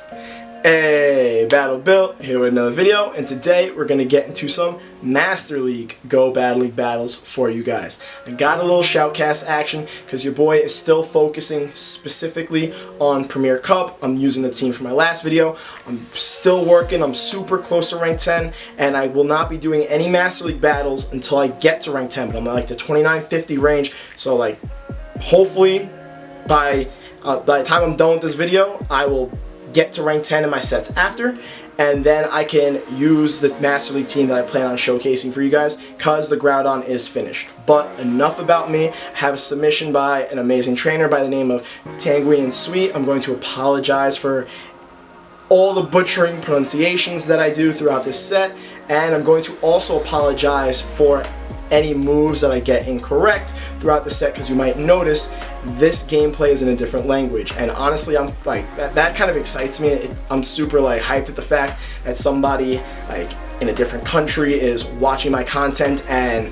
Hey, Battle Bill here with another video, and today we're going to get into some Master League Go Battle League battles for you guys. I got a little shoutcast action because your boy is still focusing specifically on Premier Cup. I'm using the team for my last video. I'm still working. I'm super close to rank 10, and I will not be doing any Master League battles until I get to rank 10, but I'm at like the 2950 range, so like hopefully by the time I'm done with this video, I will get to rank 10 in my sets after, and then I can use the Master League team that I plan on showcasing for you guys because the Groudon is finished. But enough about me. I have a submission by an amazing trainer by the name of Tanguy Sweet. I'm going to apologize for all the butchering pronunciations that I do throughout this set, and I'm going to also apologize for any moves that I get incorrect throughout the set, because you might notice this gameplay is in a different language, and honestly I'm like that kind of excites me. I'm super like hyped at the fact that somebody like in a different country is watching my content and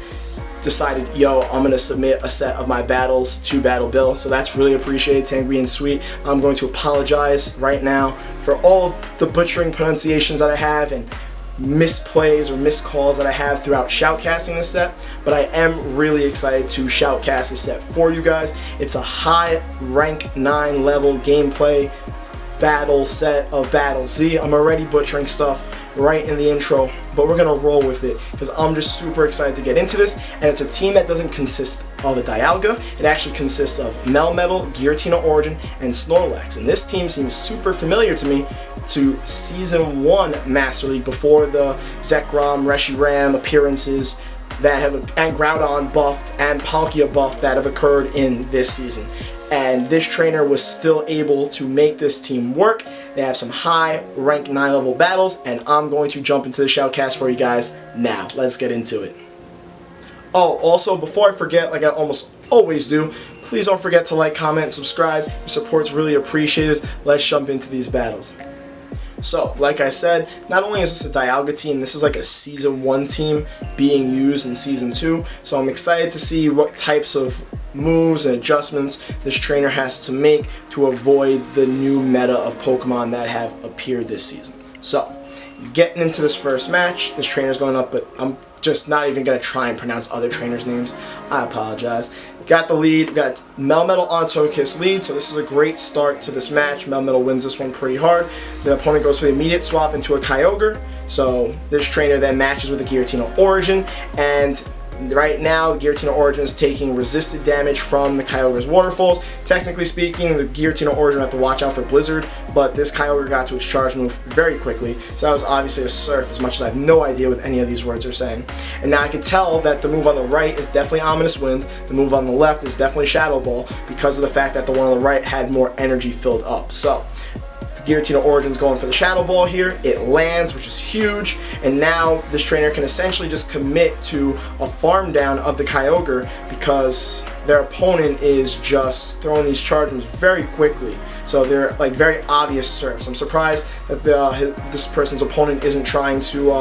decided, yo, I'm gonna submit a set of my battles to Battle Bill. So that's really appreciated, Tanguy Sweet. I'm going to apologize right now for all the butchering pronunciations that I have and misplays or miscalls that I have throughout shoutcasting this set, but I am really excited to shoutcast this set for you guys. It's a high rank 9 level gameplay battle set of Battle Z. I'm already butchering stuff right in the intro, but we're gonna roll with it because I'm just super excited to get into this. And it's a team that doesn't consist of a Dialga. It actually consists of Melmetal, Giratina Origin, and Snorlax. And this team seems super familiar to me to Season 1 Master League before the Zekrom, Reshiram appearances that have, and Groudon buff and Palkia buff that have occurred in this season. And this trainer was still able to make this team work. They have some high rank 9 level battles, and I'm going to jump into the shoutcast for you guys now. Let's get into it. Oh, also, before I forget, like I almost always do, please don't forget to like, comment, and subscribe. Your support's really appreciated. Let's jump into these battles. So, like I said, not only is this a Dialga team, this is like a Season 1 team being used in Season 2. So I'm excited to see what types of moves and adjustments this trainer has to make to avoid the new meta of Pokemon that have appeared this season. So, getting into this first match, this trainer's going up, but I'm just not even going to try and pronounce other trainers' names. I apologize. Got the lead. Got Melmetal on Togekiss lead, so this is a great start to this match. Melmetal wins this one pretty hard. The opponent goes for the immediate swap into a Kyogre, so this trainer then matches with a Giratina Origin, and right now, Giratina Origin is taking resisted damage from the Kyogre's waterfalls. Technically speaking, the Giratina Origin have to watch out for Blizzard, but this Kyogre got to its charge move very quickly, so that was obviously a Surf, as much as I have no idea what any of these words are saying. And now I can tell that the move on the right is definitely Ominous Wind, the move on the left is definitely Shadow Ball, because of the fact that the one on the right had more energy filled up. So Giratina Origin's going for the Shadow Ball here. It lands, which is huge, and now this trainer can essentially just commit to a farm down of the Kyogre because their opponent is just throwing these charge moves very quickly. So they're like very obvious Surfs. I'm surprised that this person's opponent isn't trying to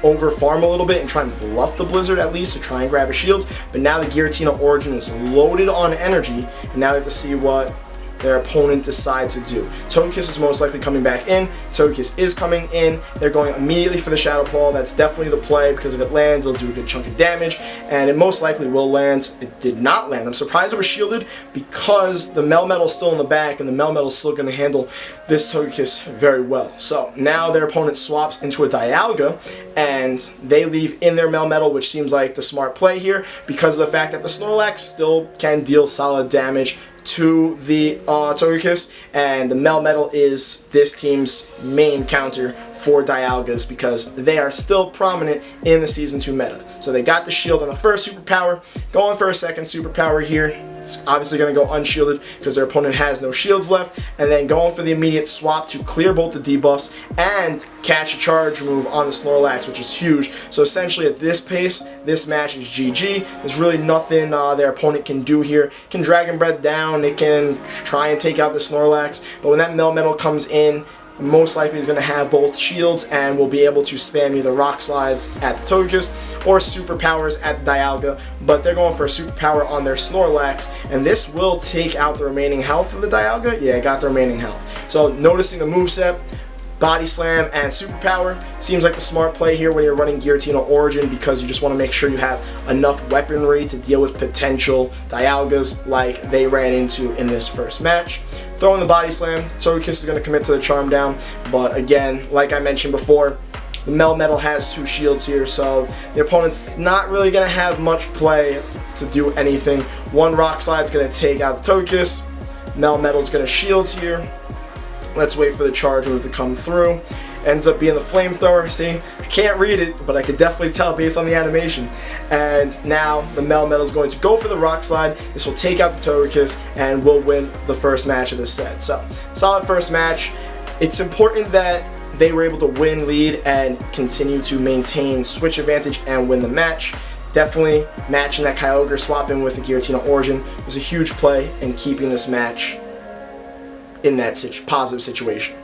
over farm a little bit and try and bluff the Blizzard at least to try and grab a shield. But now the Giratina Origin is loaded on energy, and now they have to see what their opponent decides to do. Togekiss is most likely coming back in. Togekiss is coming in. They're going immediately for the Shadow Ball. That's definitely the play, because if it lands, it'll do a good chunk of damage, and it most likely will land. It did not land. I'm surprised it was shielded because the Melmetal's still in the back, and the Melmetal's still going to handle this Togekiss very well. So now their opponent swaps into a Dialga, and they leave in their Melmetal, which seems like the smart play here because of the fact that the Snorlax still can deal solid damage to the Togekiss, and the Melmetal is this team's main counter for Dialgas because they are still prominent in the Season 2 meta. So they got the shield on the first superpower, going for a second superpower here. It's obviously going to go unshielded because their opponent has no shields left, and then going for the immediate swap to clear both the debuffs and catch a charge move on the Snorlax, which is huge. So essentially at this pace, this match is GG. There's really nothing their opponent can do here. It can Dragon Breath down, they can try and take out the Snorlax, but when that Melmetal comes in, most likely is going to have both shields and will be able to spam either Rock Slides at the Togekiss or superpowers at the Dialga, but they're going for a superpower on their Snorlax, and this will take out the remaining health of the Dialga. Yeah, it got the remaining health. So noticing the moveset, Body Slam and Superpower seems like the smart play here when you're running Giratina Origin, because you just want to make sure you have enough weaponry to deal with potential Dialgas like they ran into in this first match. Throwing the Body Slam, Togekiss is going to commit to the Charm Down, but again, like I mentioned before, the Melmetal has 2 shields here, so the opponent's not really going to have much play to do anything. One Rock Slide is going to take out the Togekiss. Melmetal's going to shields here. Let's wait for the charge move to come through. Ends up being the Flamethrower. See, I can't read it, but I could definitely tell based on the animation. And now the Melmetal is going to go for the Rock Slide. This will take out the Togekiss and will win the first match of this set. So, solid first match. It's important that they were able to win lead and continue to maintain switch advantage and win the match. Definitely matching that Kyogre swap in with the Giratina Origin was a huge play in keeping this match in that positive situation.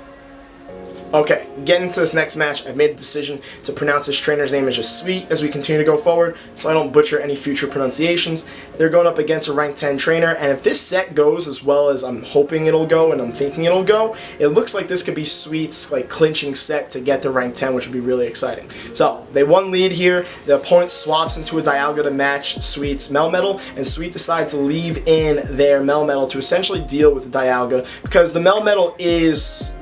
Okay, getting into this next match, I've made the decision to pronounce this trainer's name as just Sweet as we continue to go forward, so I don't butcher any future pronunciations. They're going up against a rank 10 trainer, and if this set goes as well as I'm hoping it'll go and I'm thinking it'll go, it looks like this could be Sweet's like clinching set to get to rank 10, which would be really exciting. So they won lead here. The opponent swaps into a Dialga to match Sweet's Melmetal, and Sweet decides to leave in their Melmetal to essentially deal with the Dialga, because the Melmetal is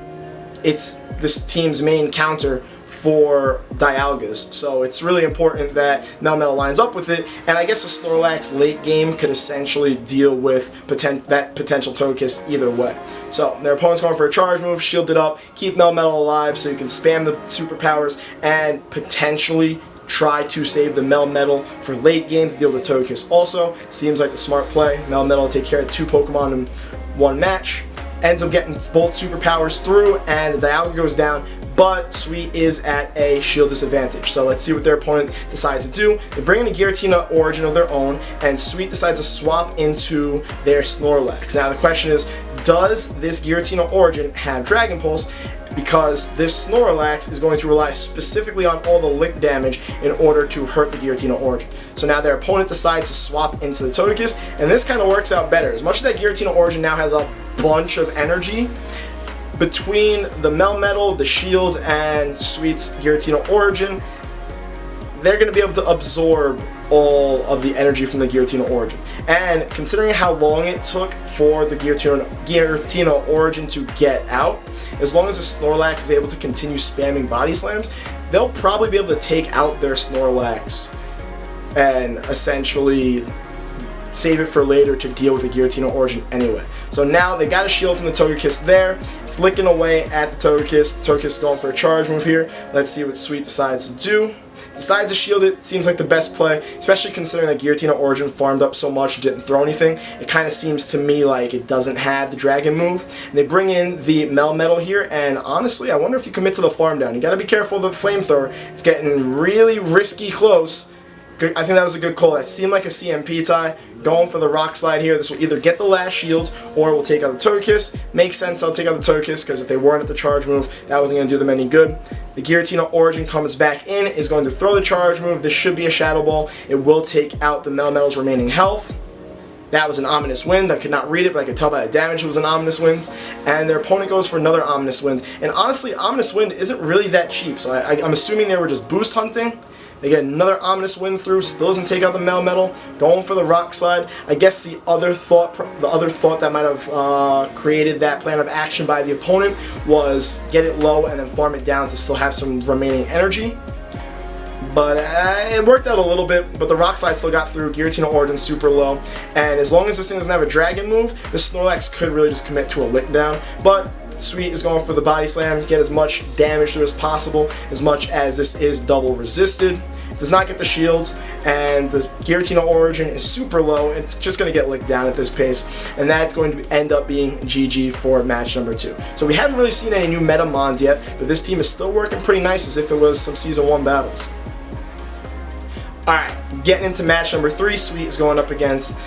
this team's main counter for Dialgas, so it's really important that Melmetal lines up with it, and I guess the Snorlax late game could essentially deal with that potential Togekiss either way. So their opponent's going for a charge move, shield it up, keep Melmetal alive so you can spam the superpowers and potentially try to save the Melmetal for late game to deal with the Togekiss. Also, seems like the smart play. Melmetal will take care of 2 Pokemon in one match. Ends up getting both superpowers through, and the Dialga goes down, but Sweet is at a shield disadvantage. So let's see what their opponent decides to do. They bring in a Giratina Origin of their own, and Sweet decides to swap into their Snorlax. Now the question is, does this Giratina Origin have Dragon Pulse? Because this Snorlax is going to rely specifically on all the lick damage in order to hurt the Giratina Origin. So now their opponent decides to swap into the Togekiss, and this kind of works out better. As much as that Giratina Origin now has a bunch of energy, between the Melmetal, the shields, and Sweet's Giratina Origin, they're going to be able to absorb all of the energy from the Giratina Origin. And considering how long it took for the Giratina Origin to get out, as long as the Snorlax is able to continue spamming Body Slams, they'll probably be able to take out their Snorlax and essentially save it for later to deal with the Giratina Origin anyway. So now they got a shield from the Togekiss there. It's licking away at the Togekiss. The Togekiss is going for a charge move here. Let's see what Sweet decides to do. Decides to shield it. Seems like the best play, especially considering that Giratina Origin farmed up so much and didn't throw anything. It kind of seems to me like it doesn't have the Dragon move. And they bring in the Melmetal here, and honestly, I wonder if you commit to the farm down. You got to be careful of the Flamethrower. It's getting really risky close. I think that was a good call. That seemed like a CMP tie. Going for the Rock Slide here. This will either get the last shield or will take out the Togekiss. Makes sense I'll take out the Togekiss, because if they weren't at the charge move, that wasn't going to do them any good. The Giratina Origin comes back in, is going to throw the charge move. This should be a Shadow Ball. It will take out the Melmetal's remaining health. That was an Ominous Wind. I could not read it, but I could tell by the damage it was an Ominous Wind. And their opponent goes for another Ominous Wind. And honestly, Ominous Wind isn't really that cheap, so I'm assuming they were just boost hunting. They get another Ominous Wind through, still doesn't take out the Melmetal, going for the Rock Slide. I guess the other thought that might have created that plan of action by the opponent was get it low and then farm it down to still have some remaining energy. But it worked out a little bit, but the Rock Slide still got through. Giratina Origin super low, and as long as this thing doesn't have a Dragon move, the Snorlax could really just commit to a lick down. But Sweet is going for the Body Slam, get as much damage through as possible, as much as this is double resisted. Does not get the shields, and the Giratina Origin is super low. It's just going to get licked down at this pace, and that's going to end up being GG for match number 2. So we haven't really seen any new meta mons yet, but this team is still working pretty nice as if it was some Season 1 battles. Alright, getting into match number 3, Sweet is going up against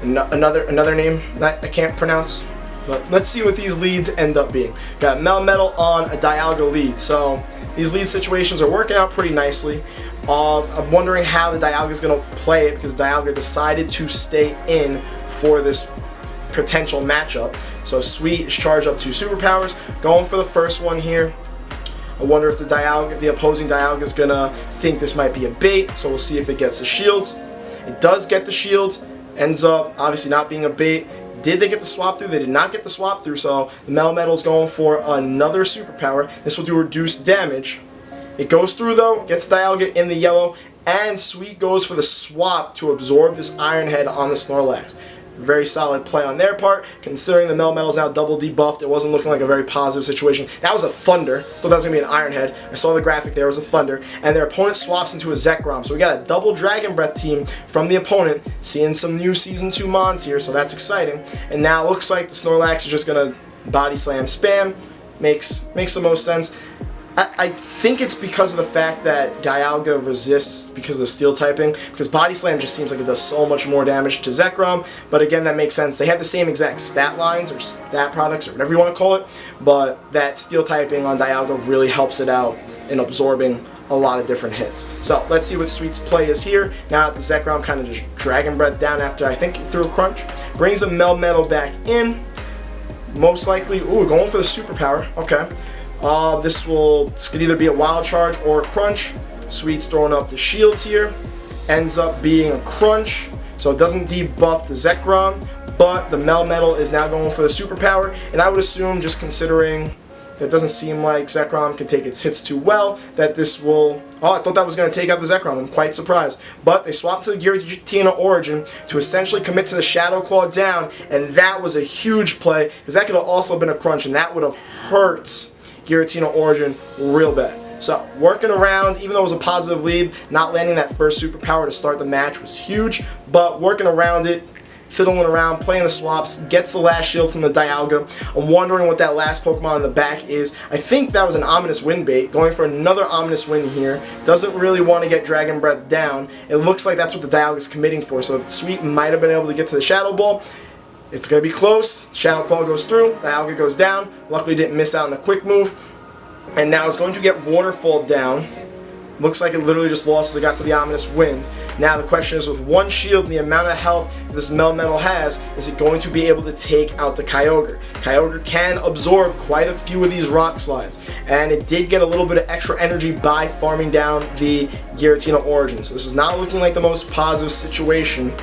another name that I can't pronounce. But let's see what these leads end up being. Got Melmetal on a Dialga lead, so these lead situations are working out pretty nicely. I'm wondering how the Dialga is going to play it, because Dialga decided to stay in for this potential matchup. So Sweet is charged up 2 superpowers, going for the first one here. I wonder if the opposing Dialga is going to think this might be a bait, so we'll see if it gets the shields. It does get the shields, ends up obviously not being a bait. Did they get the swap through? They did not get the swap through, so the Melmetal's going for another superpower. This will do reduced damage. It goes through though, gets Dialga in the yellow, and Sweet goes for the swap to absorb this Iron Head on the Snorlax. Very solid play on their part, considering the Melmetal's now double debuffed. It wasn't looking like a very positive situation. That was a Thunder. Thought that was going to be an Iron Head. I saw the graphic there, was a Thunder. And their opponent swaps into a Zekrom. So we got a double Dragon Breath team from the opponent, seeing some new Season 2 Mons here, so that's exciting. And now it looks like the Snorlax is just going to Body Slam spam. Makes the most sense. I think it's because of the fact that Dialga resists because of the steel typing, because Body Slam just seems like it does so much more damage to Zekrom, but again, that makes sense. They have the same exact stat lines or stat products or whatever you want to call it, but that steel typing on Dialga really helps it out in absorbing a lot of different hits. So let's see what Sweet's play is here. Now that the Zekrom kind of just Dragon Breath down after I think threw a Crunch, brings a Melmetal back in, most likely, ooh, going for the superpower, okay. This could either be a Wild Charge or a Crunch. Sweet's throwing up the shields here. Ends up being a Crunch, so it doesn't debuff the Zekrom, but the Melmetal is now going for the superpower, and I would assume, just considering that doesn't seem like Zekrom can take its hits too well, that this will... Oh, I thought that was going to take out the Zekrom. I'm quite surprised. But they swapped to the Giratina Origin to essentially commit to the Shadow Claw down, and that was a huge play, because that could have also been a Crunch, and that would have hurt Giratina Origin real bad. So, working around, even though it was a positive lead, not landing that first superpower to start the match was huge, but working around it, fiddling around, playing the swaps, gets the last shield from the Dialga. I'm wondering what that last Pokemon in the back is. I think that was an Ominous Wind bait, going for another Ominous Wind here. Doesn't really want to get Dragon Breath down. It looks like that's what the Dialga is committing for, so Sweet might have been able to get to the Shadow Ball. It's going to be close. Shadow Claw goes through. Dialga goes down. Luckily didn't miss out on the quick move. And now it's going to get Waterfall down. Looks like it literally just lost as it got to the Ominous Wind. Now the question is, with one shield and the amount of health this Melmetal has, is it going to be able to take out the Kyogre? Kyogre can absorb quite a few of these Rock Slides. And it did get a little bit of extra energy by farming down the Giratina Origin. So this is not looking like the most positive situation.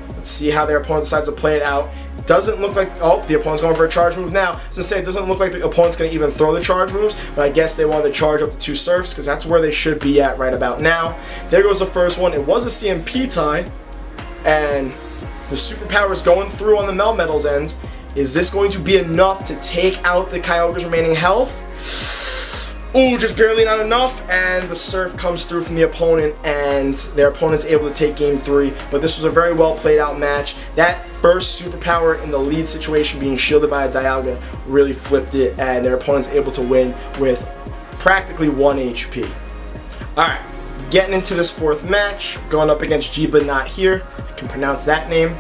Let's see how their opponent decides to play it out. Doesn't look like, oh, the opponent's going for a charge move now. As I say, it doesn't look like the opponent's going to even throw the charge moves, but I guess they wanted to charge up the 2 Surfs, because that's where they should be at right about now. There goes the first one. It was a CMP tie, and the superpower is going through on the Melmetal's end. Is this going to be enough to take out the Kyogre's remaining health? Ooh, just barely not enough, and the Surf comes through from the opponent, and their opponent's able to take game 3, but this was a very well played out match. That first superpower in the lead situation being shielded by a Dialga really flipped it, and their opponent's able to win with practically 1 HP. Alright, getting into this 4th match, going up against Jiba Not Here, I can pronounce that name,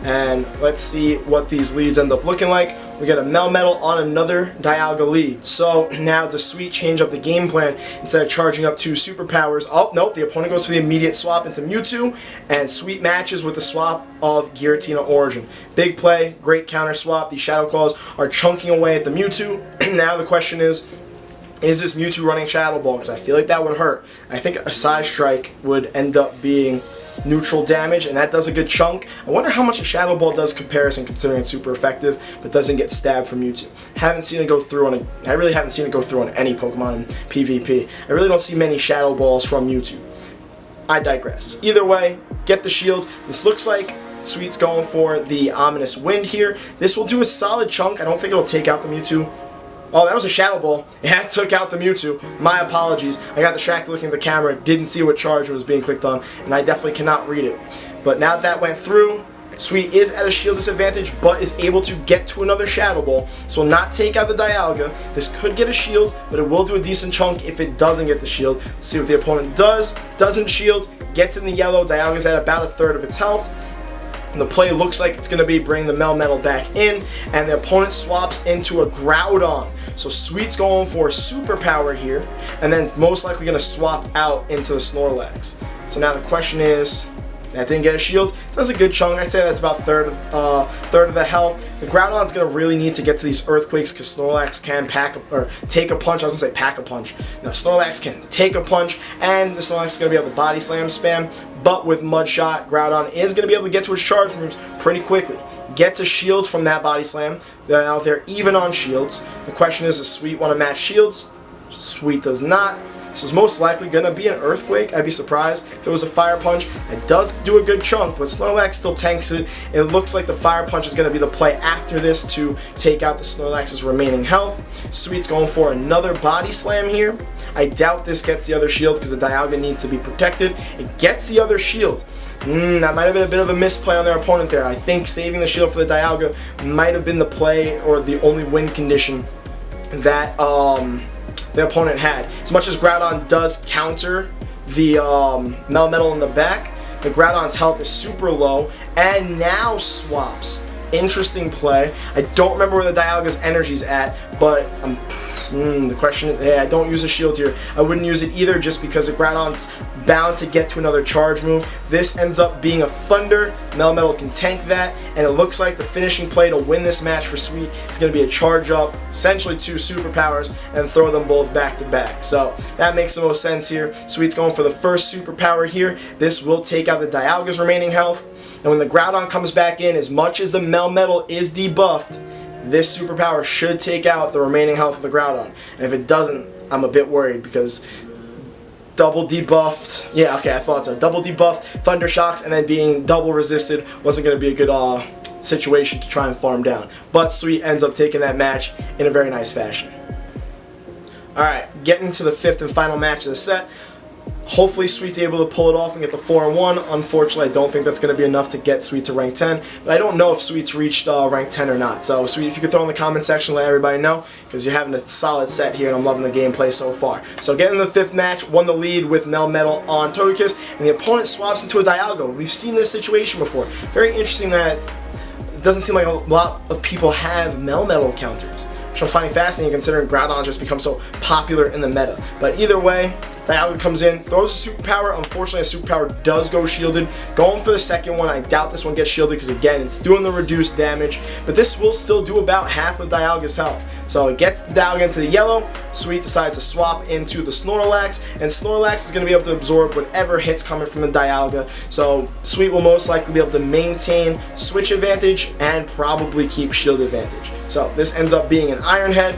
and let's see what these leads end up looking like. We got a Melmetal on another Dialga lead. So now the Sweet change up the game plan. Instead of charging up 2 superpowers, oh nope, the opponent goes for the immediate swap into Mewtwo, and Sweet matches with the swap of Giratina Origin. Big play, great counter swap. These Shadow Claws are chunking away at the Mewtwo. Now the question is this Mewtwo running Shadow Ball? Because I feel like that would hurt. I think a Side Strike would end up being neutral damage, and that does a good chunk. I wonder how much a Shadow Ball does comparison, considering it's super effective, but doesn't get stabbed from Mewtwo. Haven't seen it go through on I really haven't seen it go through on any Pokemon in PvP. I really don't see many Shadow Balls from Mewtwo. I digress. Either way, get the shield. This looks like Sweet's going for the Ominous Wind here. This will do a solid chunk. I don't think it'll take out the Mewtwo. Oh, that was a Shadow Ball. That took out the Mewtwo. My apologies. I got distracted looking at the camera, didn't see what charge was being clicked on, and I definitely cannot read it. But now that went through, Sweet is at a shield disadvantage, but is able to get to another Shadow Ball, so will not take out the Dialga. This could get a shield, but it will do a decent chunk if it doesn't get the shield. Let's see what the opponent does. Doesn't shield, gets in the yellow. Dialga's at about 1/3 of its health. The play looks like it's going to be bring the Melmetal back in, and the opponent swaps into a Groudon. So Sweet's going for superpower here, and then most likely going to swap out into the Snorlax. So now the question is, that didn't get a shield. Does a good chunk. I'd say that's about third of the health. The Groudon's gonna really need to get to these earthquakes because Snorlax can take a punch. I was gonna say pack a punch. No, Snorlax can take a punch, and the Snorlax is gonna be able to body slam spam. But with Mud Shot, Groudon is gonna be able to get to his charge moves pretty quickly. Gets a shield from that body slam. They're out there even on shields. The question is, does Sweet want to match shields? Sweet does not. This is most likely going to be an Earthquake. I'd be surprised if it was a Fire Punch. It does do a good chunk, but Snorlax still tanks it. It looks like the Fire Punch is going to be the play after this to take out the Snorlax's remaining health. Sweet's going for another Body Slam here. I doubt this gets the other shield because the Dialga needs to be protected. It gets the other shield. That might have been a bit of a misplay on their opponent there. I think saving the shield for the Dialga might have been the play or the only win condition that the opponent had. As much as Groudon does counter the Melmetal in the back, the Groudon's health is super low and now swaps. Interesting play. I don't remember where the Dialga's energy's at, but the question, hey, I don't use a shield here. I wouldn't use it either just because the Groudon's bound to get to another charge move. This ends up being a Thunder. Melmetal can tank that, and it looks like the finishing play to win this match for Sweet is going to be a charge up, essentially 2 superpowers, and throw them both back to back. So that makes the most sense here. Sweet's going for the first superpower here. This will take out the Dialga's remaining health. And when the Groudon comes back in, as much as the Melmetal is debuffed, this superpower should take out the remaining health of the Groudon. And if it doesn't, I'm a bit worried because double debuffed, yeah, okay, I thought so. Double debuffed, Thunder Shocks, and then being double resisted wasn't going to be a good situation to try and farm down. But Sweet ends up taking that match in a very nice fashion. Alright, getting to the 5th and final match of the set. Hopefully Sweet's able to pull it off and get the 4-1. Unfortunately, I don't think that's going to be enough to get Sweet to rank 10. But I don't know if Sweet's reached rank 10 or not. So Sweet, if you could throw in the comment section, let everybody know, because you're having a solid set here and I'm loving the gameplay so far. So getting the 5th match, won the lead with Melmetal on Togekiss, and the opponent swaps into a Dialga. We've seen this situation before. Very interesting that it doesn't seem like a lot of people have Melmetal counters, which I'm finding fascinating considering Groudon just become so popular in the meta. But either way, Dialga comes in, throws a superpower. Unfortunately, a superpower does go shielded. Going for the second one, I doubt this one gets shielded because, again, it's doing the reduced damage. But this will still do about half of Dialga's health. So it gets the Dialga into the yellow. Sweet decides to swap into the Snorlax. And Snorlax is going to be able to absorb whatever hits coming from the Dialga. So Sweet will most likely be able to maintain switch advantage and probably keep shield advantage. So this ends up being an Iron Head.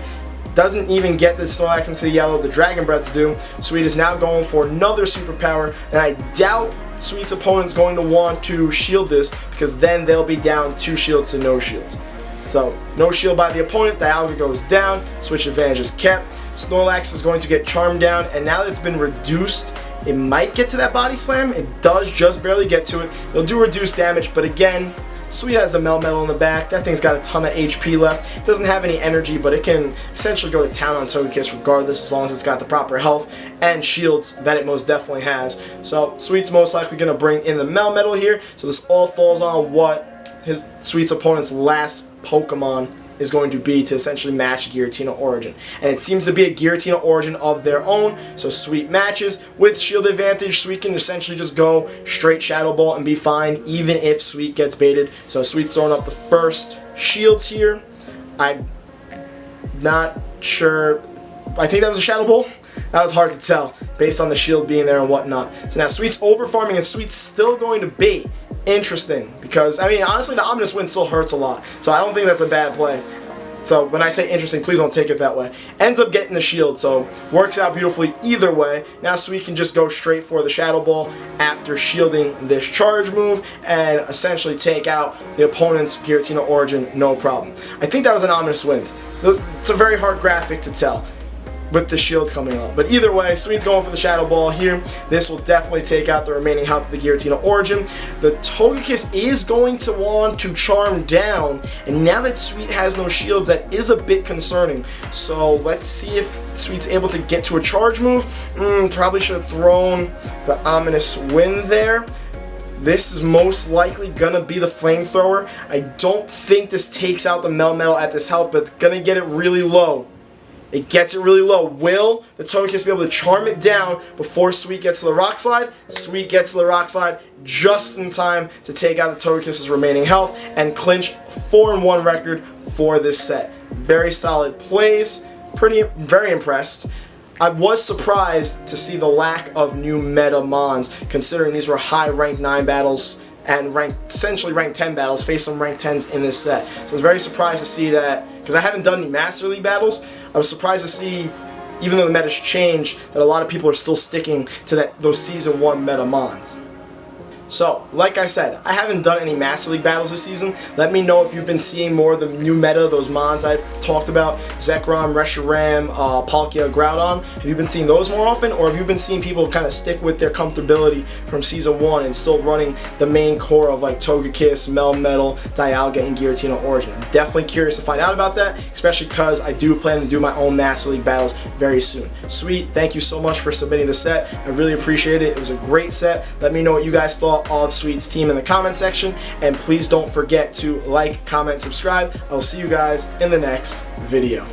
Doesn't even get the Snorlax into the yellow, the Dragon Breaths do. Sweet is now going for another superpower, and I doubt Sweet's opponent's going to want to shield this because then they'll be down 2 shields to no shields. So, no shield by the opponent, Dialga goes down, switch advantage is kept. Snorlax is going to get charmed down, and now that it's been reduced, it might get to that body slam. It does just barely get to it. It'll do reduced damage, but again, Sweet has a Melmetal in the back. That thing's got a ton of HP left. It doesn't have any energy, but it can essentially go to town on Togekiss regardless, as long as it's got the proper health and shields that it most definitely has. So Sweet's most likely going to bring in the Melmetal here. So this all falls on what Sweet's opponent's last Pokemon is going to be to essentially match Giratina Origin. And it seems to be a Giratina Origin of their own, so Sweet matches. With shield advantage, Sweet can essentially just go straight Shadow Ball and be fine, even if Sweet gets baited. So Sweet's throwing up the first shields here. I'm not sure. I think that was a Shadow Ball. That was hard to tell based on the shield being there and whatnot. So now Sweet's overfarming and Sweet's still going to bait. Interesting, because, I mean, honestly, the Ominous Wind still hurts a lot, so I don't think that's a bad play. So when I say interesting, please don't take it that way. Ends up getting the shield, so works out beautifully either way. Now Sweet can just go straight for the Shadow Ball after shielding this charge move and essentially take out the opponent's Giratina Origin, no problem. I think that was an Ominous Wind. It's a very hard graphic to tell with the shield coming on. But either way, Sweet's going for the Shadow Ball here. This will definitely take out the remaining health of the Giratina Origin. The Togekiss is going to want to charm down, and now that Sweet has no shields, that is a bit concerning. So let's see if Sweet's able to get to a charge move. Probably should have thrown the Ominous Wind there. This is most likely gonna be the flamethrower. I don't think this takes out the Melmetal at this health, but it's gonna get it really low. It gets it really low. Will the Togekiss be able to charm it down before Sweet gets to the Rock Slide? Sweet gets to the Rock Slide just in time to take out the Togekiss's remaining health and clinch 4-1 record for this set. Very solid plays. Very impressed. I was surprised to see the lack of new meta mons, considering these were high rank 9 battles and essentially rank 10 battles, faced some rank 10s in this set. So I was very surprised to see that, because I haven't done any Master League battles. I was surprised to see, even though the meta's changed, that a lot of people are still sticking to those Season 1 meta mons. So, like I said, I haven't done any Master League battles this season. Let me know if you've been seeing more of the new meta, those mons I talked about, Zekrom, Reshiram, Palkia, Groudon. Have you been seeing those more often, or have you been seeing people kind of stick with their comfortability from Season 1 and still running the main core of like Togekiss, Melmetal, Dialga, and Giratina Origin? I'm definitely curious to find out about that, especially because I do plan to do my own Master League battles very soon. Sweet, thank you so much for submitting the set. I really appreciate it. It was a great set. Let me know what you guys thought of Sweet's team in the comment section, and please don't forget to like, comment, subscribe. I'll see you guys in the next video.